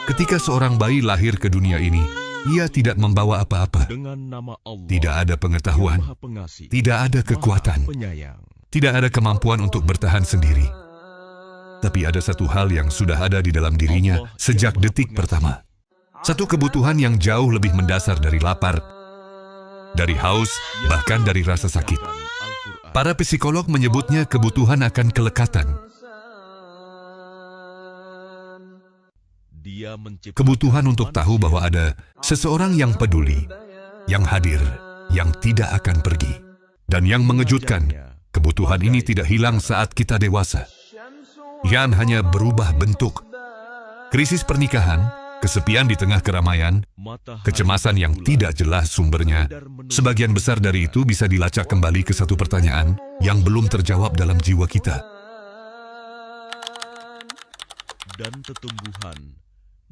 Ketika seorang bayi lahir ke dunia ini, ia tidak membawa apa-apa. Tidak ada pengetahuan, tidak ada kekuatan, tidak ada kemampuan untuk bertahan sendiri. Tapi ada satu hal yang sudah ada di dalam dirinya sejak detik pertama. Satu kebutuhan yang jauh lebih mendasar dari lapar, dari haus, bahkan dari rasa sakit. Para psikolog menyebutnya kebutuhan akan kelekatan. Kebutuhan untuk tahu bahwa ada seseorang yang peduli, yang hadir, yang tidak akan pergi. Dan yang mengejutkan, kebutuhan ini tidak hilang saat kita dewasa. Ia hanya berubah bentuk. Krisis pernikahan, kesepian di tengah keramaian, kecemasan yang tidak jelas sumbernya, sebagian besar dari itu bisa dilacak kembali ke satu pertanyaan yang belum terjawab dalam jiwa kita. Dan pertumbuhan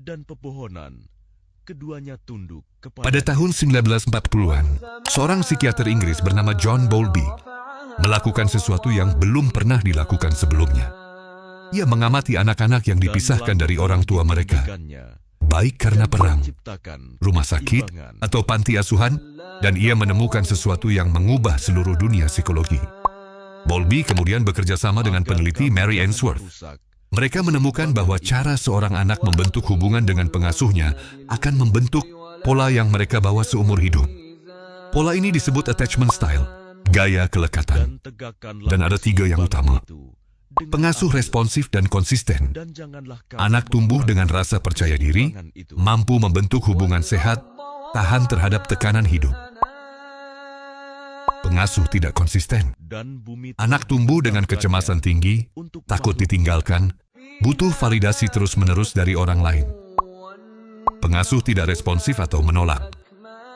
dan pepohonan, keduanya tunduk kepada... Pada tahun 1940-an, seorang psikiater Inggris bernama John Bowlby melakukan sesuatu yang belum pernah dilakukan sebelumnya. Ia mengamati anak-anak yang dipisahkan dari orang tua mereka, baik karena perang, rumah sakit, atau panti asuhan, dan ia menemukan sesuatu yang mengubah seluruh dunia psikologi. Bowlby kemudian bekerja sama dengan peneliti Mary Ainsworth. Mereka menemukan bahwa cara seorang anak membentuk hubungan dengan pengasuhnya akan membentuk pola yang mereka bawa seumur hidup. Pola ini disebut attachment style, gaya kelekatan. Dan ada 3 yang utama. Pengasuh responsif dan konsisten. Anak tumbuh dengan rasa percaya diri, mampu membentuk hubungan sehat, tahan terhadap tekanan hidup. Pengasuh tidak konsisten. Anak tumbuh dengan kecemasan tinggi, takut ditinggalkan, butuh validasi terus-menerus dari orang lain. Pengasuh tidak responsif atau menolak.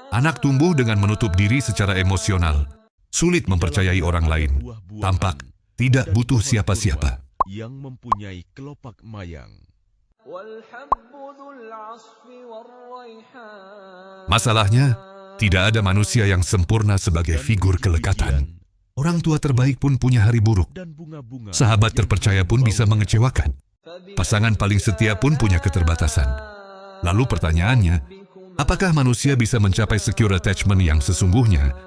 Anak tumbuh dengan menutup diri secara emosional, sulit mempercayai orang lain, tampak tidak butuh siapa-siapa. Yang mempunyai kelopak mayang. Masalahnya, tidak ada manusia yang sempurna sebagai figur kelekatan. Orang tua terbaik pun punya hari buruk. Sahabat terpercaya pun bisa mengecewakan. Pasangan paling setia pun punya keterbatasan. Lalu pertanyaannya, apakah manusia bisa mencapai secure attachment yang sesungguhnya?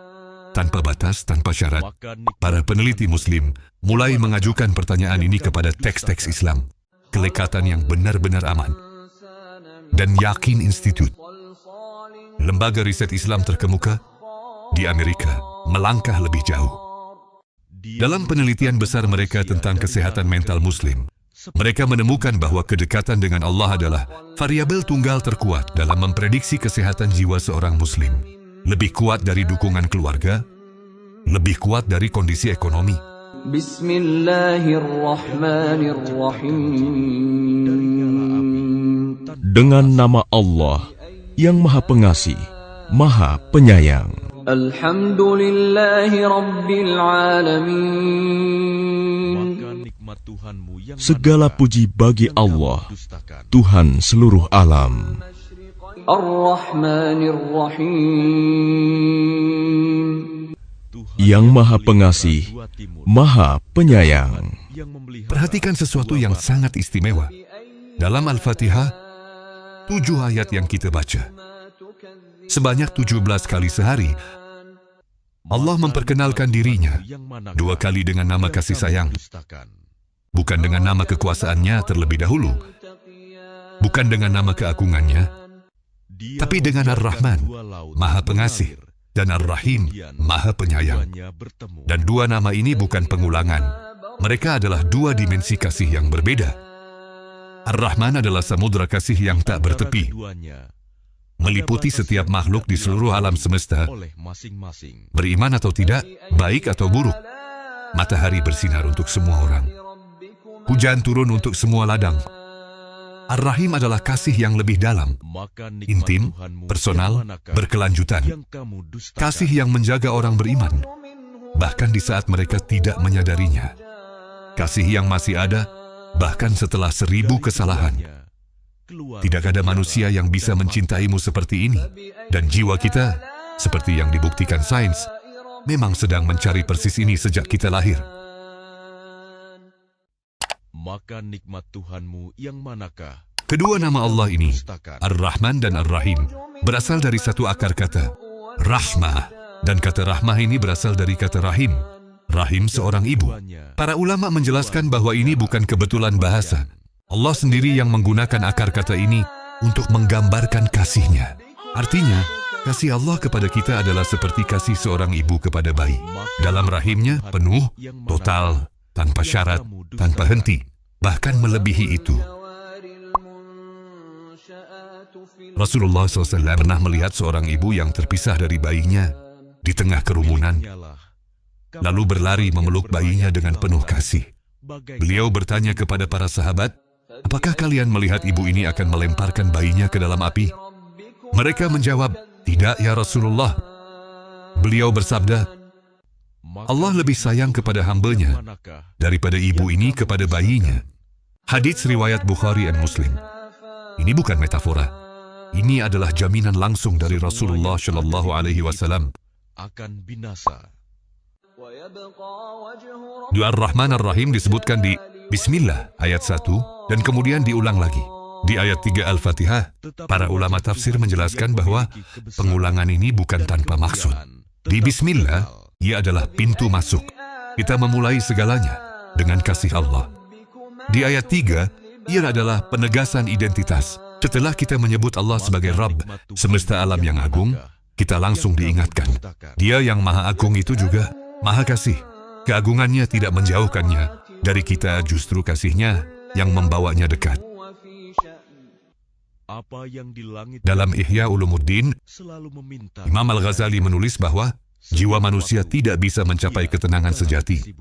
Tanpa batas, tanpa syarat, para peneliti Muslim mulai mengajukan pertanyaan ini kepada teks-teks Islam. Kelekatan yang benar-benar aman. Dan Yakin Institute, lembaga riset Islam terkemuka di Amerika, melangkah lebih jauh. Dalam penelitian besar mereka tentang kesehatan mental Muslim, mereka menemukan bahwa kedekatan dengan Allah adalah variabel tunggal terkuat dalam memprediksi kesehatan jiwa seorang Muslim. Lebih kuat dari dukungan keluarga, lebih kuat dari kondisi ekonomi. Bismillahirrahmanirrahim. Dengan nama Allah yang Maha Pengasih, Maha Penyayang. Alhamdulillahi Rabbil Alamin. Segala puji bagi Allah, Tuhan seluruh alam. Ar-Rahmanir-Rahim. Yang Maha Pengasih, Maha Penyayang. Perhatikan sesuatu yang sangat istimewa. Dalam Al-Fatihah, 7 ayat yang kita baca. Sebanyak 17 kali sehari, Allah memperkenalkan dirinya 2 kali dengan nama kasih sayang. Bukan dengan nama kekuasaannya terlebih dahulu. Bukan dengan nama keagungannya. Tapi dengan Ar-Rahman, Maha Pengasih, dan Ar-Rahim, Maha Penyayang. Dan 2 nama ini bukan pengulangan. Mereka adalah 2 dimensi kasih yang berbeda. Ar-Rahman adalah samudra kasih yang tak bertepi, meliputi setiap makhluk di seluruh alam semesta, beriman atau tidak, baik atau buruk. Matahari bersinar untuk semua orang. Hujan turun untuk semua ladang. Ar-Rahim adalah kasih yang lebih dalam, intim, personal, berkelanjutan. Kasih yang menjaga orang beriman, bahkan di saat mereka tidak menyadarinya. Kasih yang masih ada, bahkan setelah 1000 kesalahan. Tidak ada manusia yang bisa mencintaimu seperti ini. Dan jiwa kita, seperti yang dibuktikan sains, memang sedang mencari persis ini sejak kita lahir. Maka nikmat Tuhanmu yang manakah? Kedua nama Allah ini, dustakan. Ar-Rahman dan Ar-Rahim, berasal dari satu akar kata, rahmah. Dan kata rahmah ini berasal dari kata rahim. Rahim seorang ibu. Para ulama menjelaskan bahwa ini bukan kebetulan bahasa. Allah sendiri yang menggunakan akar kata ini untuk menggambarkan kasih-Nya. Artinya, kasih Allah kepada kita adalah seperti kasih seorang ibu kepada bayi. Dalam rahimnya penuh, total, tanpa syarat, tanpa henti, bahkan melebihi itu. Rasulullah SAW pernah melihat seorang ibu yang terpisah dari bayinya di tengah kerumunan, lalu berlari memeluk bayinya dengan penuh kasih. Beliau bertanya kepada para sahabat, apakah kalian melihat ibu ini akan melemparkan bayinya ke dalam api? Mereka menjawab, tidak ya Rasulullah. Beliau bersabda, Allah lebih sayang kepada hamba-Nya daripada ibu ini kepada bayinya. Hadits riwayat Bukhari dan Muslim. Ini bukan metafora. Ini adalah jaminan langsung dari Rasulullah Shallallahu Alaihi Wasallam. Akan binasa. Doa Ar-Rahman Ar-Rahim disebutkan di Bismillah ayat 1 dan kemudian diulang lagi. Di ayat 3 Al-Fatihah, para ulama tafsir menjelaskan bahwa pengulangan ini bukan tanpa maksud. Di Bismillah, ia adalah pintu masuk. Kita memulai segalanya dengan kasih Allah. Di ayat 3, ia adalah penegasan identitas. Setelah kita menyebut Allah sebagai Rabb, semesta alam yang agung, kita langsung diingatkan. Dia yang Maha Agung itu juga Maha Kasih. Keagungannya tidak menjauhkannya dari kita, justru kasih-Nya yang membawanya dekat. Apa yang di langit Dalam Ihya Ulumuddin, selalu meminta. Imam Al-Ghazali menulis bahwa jiwa manusia tidak bisa mencapai ketenangan sejati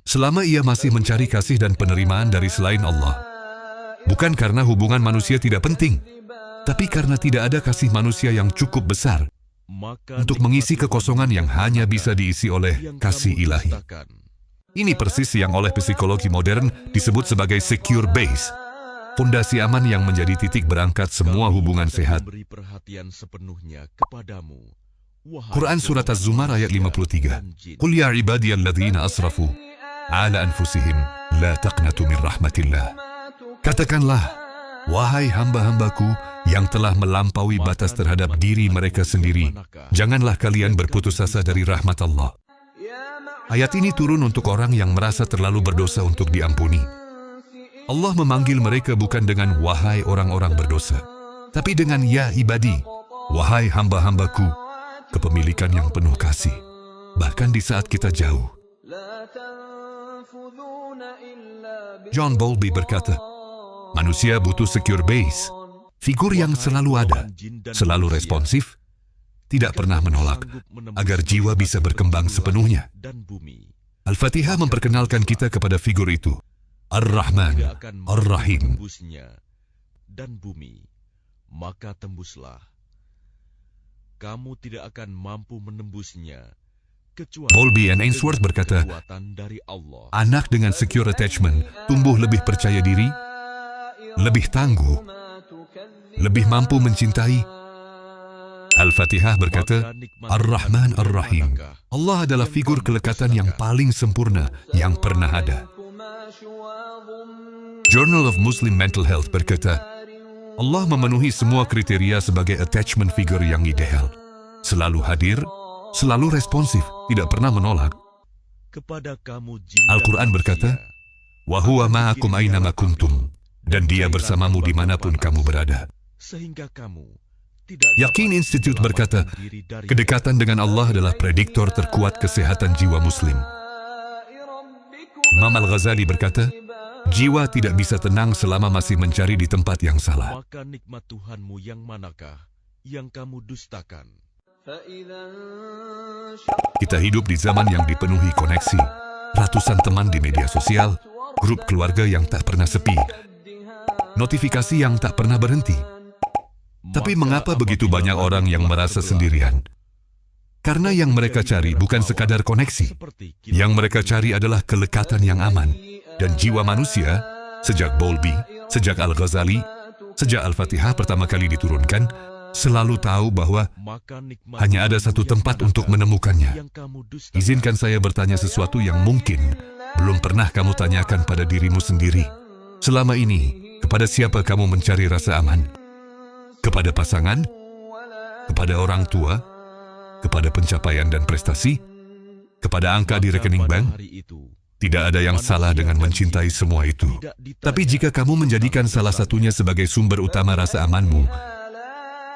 selama ia masih mencari kasih dan penerimaan dari selain Allah. Bukan karena hubungan manusia tidak penting, tapi karena tidak ada kasih manusia yang cukup besar untuk mengisi kekosongan yang hanya bisa diisi oleh kasih ilahi. Ini persis yang oleh psikologi modern disebut sebagai secure base, fondasi aman yang menjadi titik berangkat semua hubungan sehat. Beri perhatian sepenuhnya kepadamu. Quran Surat Az-Zumar ayat 53. Qul ya ibadiyalladzina asrafu ala anfusihim la taqnatu min rahmatillah. Katakanlah, wahai hamba-hambaku yang telah melampaui batas terhadap diri mereka sendiri, janganlah kalian berputus asa dari rahmat Allah. Ayat ini turun untuk orang yang merasa terlalu berdosa untuk diampuni. Allah memanggil mereka bukan dengan wahai orang-orang berdosa, tapi dengan ya ibadi, wahai hamba-hambaku, kepemilikan yang penuh kasih, bahkan di saat kita jauh. John Bowlby berkata, manusia butuh secure base, figur yang selalu ada, selalu responsif, tidak pernah menolak, agar jiwa bisa berkembang sepenuhnya. Al-Fatihah memperkenalkan kita kepada figur itu, Ar-Rahman, Ar-Rahim. Dan bumi, maka tembuslah. Kamu tidak akan mampu menembusnya, kecuali Bowlby and Ainsworth berkata, kekuatan dari Allah. anak dengan secure attachment tumbuh lebih percaya diri, lebih tangguh, lebih mampu mencintai. Al-Fatihah berkata, Ar-Rahman Ar-Rahim. Allah adalah figur kelekatan yang paling sempurna yang pernah ada. Journal of Muslim Mental Health berkata, Allah memenuhi semua kriteria sebagai attachment figure yang ideal. Selalu hadir, selalu responsif, tidak pernah menolak. Kepada kamu jin Al-Quran berkata, wa huwa ma'akum aina ma kuntum, dan dia bersamamu dimanapun kamu berada. sehingga kamu tidak Yakin Institute berkata, kedekatan dengan Allah adalah prediktor terkuat kesehatan jiwa Muslim. Imam Al-Ghazali berkata, jiwa tidak bisa tenang selama masih mencari di tempat yang salah. maka nikmat Tuhanmu yang manakah yang kamu dustakan? Kita hidup di zaman yang dipenuhi koneksi, ratusan teman di media sosial, grup keluarga yang tak pernah sepi, notifikasi yang tak pernah berhenti. Tapi mengapa begitu banyak orang yang merasa sendirian? Karena yang mereka cari bukan sekadar koneksi. Yang mereka cari adalah kelekatan yang aman. Dan jiwa manusia, sejak Bowlby, sejak Al-Ghazali, sejak Al-Fatihah pertama kali diturunkan, selalu tahu bahwa hanya ada satu tempat untuk menemukannya. Izinkan saya bertanya sesuatu yang mungkin belum pernah kamu tanyakan pada dirimu sendiri. Selama ini, Kepada siapa kamu mencari rasa aman? Kepada pasangan? Kepada orang tua? Kepada pencapaian dan prestasi? Kepada angka di rekening Pada bank? hari itu, Tidak ada yang salah dengan mencintai semua itu. Tapi jika kamu menjadikan salah satunya sebagai sumber utama rasa amanmu,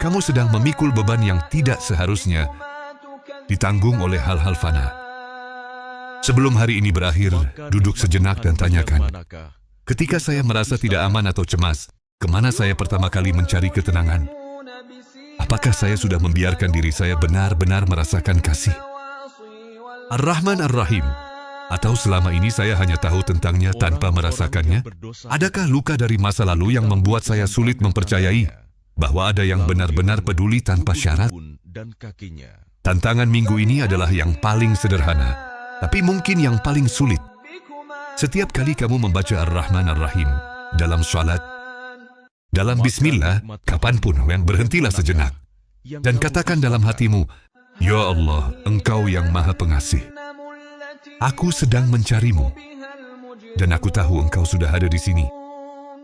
kamu sedang memikul beban yang tidak seharusnya ditanggung oleh hal-hal fana. Sebelum hari ini berakhir, maka duduk nikmat sejenak dan Tuhanmu yang tanyakan, manakah ketika saya merasa tidak aman atau cemas, kemana saya pertama kali mencari ketenangan? Apakah saya sudah membiarkan diri saya benar-benar merasakan kasih Ar-Rahman Ar-Rahim? Atau selama ini saya hanya tahu tentangnya tanpa merasakannya? Adakah luka dari masa lalu yang membuat saya sulit mempercayai bahwa ada yang benar-benar peduli tanpa syarat? dan kakinya? Tantangan minggu ini adalah yang paling sederhana, tapi mungkin yang paling sulit. Setiap kali kamu membaca Ar-Rahman Ar-Rahim dalam salat, dalam bismillah, kapanpun, berhentilah sejenak dan katakan dalam hatimu, Ya Allah, Engkau yang Maha Pengasih. Aku sedang mencarimu dan aku tahu Engkau sudah ada di sini.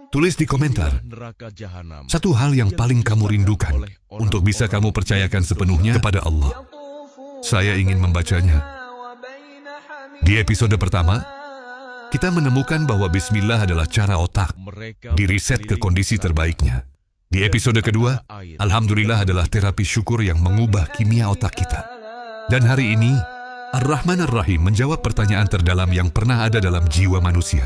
Tulis di komentar Neraka jahanam satu hal yang paling kamu rindukan untuk bisa kamu percayakan sepenuhnya kepada Allah. Saya ingin membacanya. Di episode pertama, kita menemukan bahwa bismillah adalah cara otak mereka diriset ke kondisi terbaiknya. Di episode kedua, Alhamdulillah adalah terapi syukur yang mengubah kimia otak kita. Dan hari ini, Ar-Rahman Ar-Rahim menjawab pertanyaan terdalam yang pernah ada dalam jiwa manusia.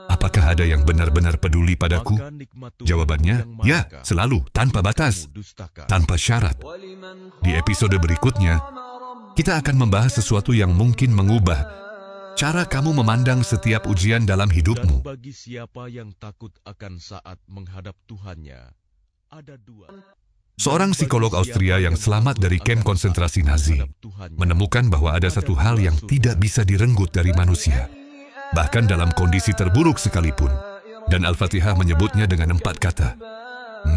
Apakah ada yang benar-benar peduli padaku? Maka nikmat Tuhan Jawabannya, yang ya, manakah selalu, tanpa batas, kamu dustakan? tanpa syarat. Di episode berikutnya, kita akan membahas sesuatu yang mungkin mengubah cara kamu memandang setiap ujian dalam Dan hidupmu. bagi siapa yang takut akan saat menghadap Tuhannya, ada dua. Seorang psikolog Austria yang selamat dari kamp konsentrasi Nazi menemukan bahwa ada satu hal yang tidak bisa direnggut dari manusia, bahkan dalam kondisi terburuk sekalipun. Dan Al-Fatihah menyebutnya dengan 4 kata,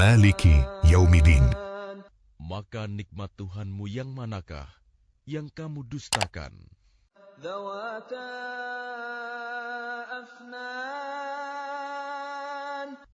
Maliki Yaumidin. Maka nikmat Tuhanmu yang manakah yang kamu dustakan?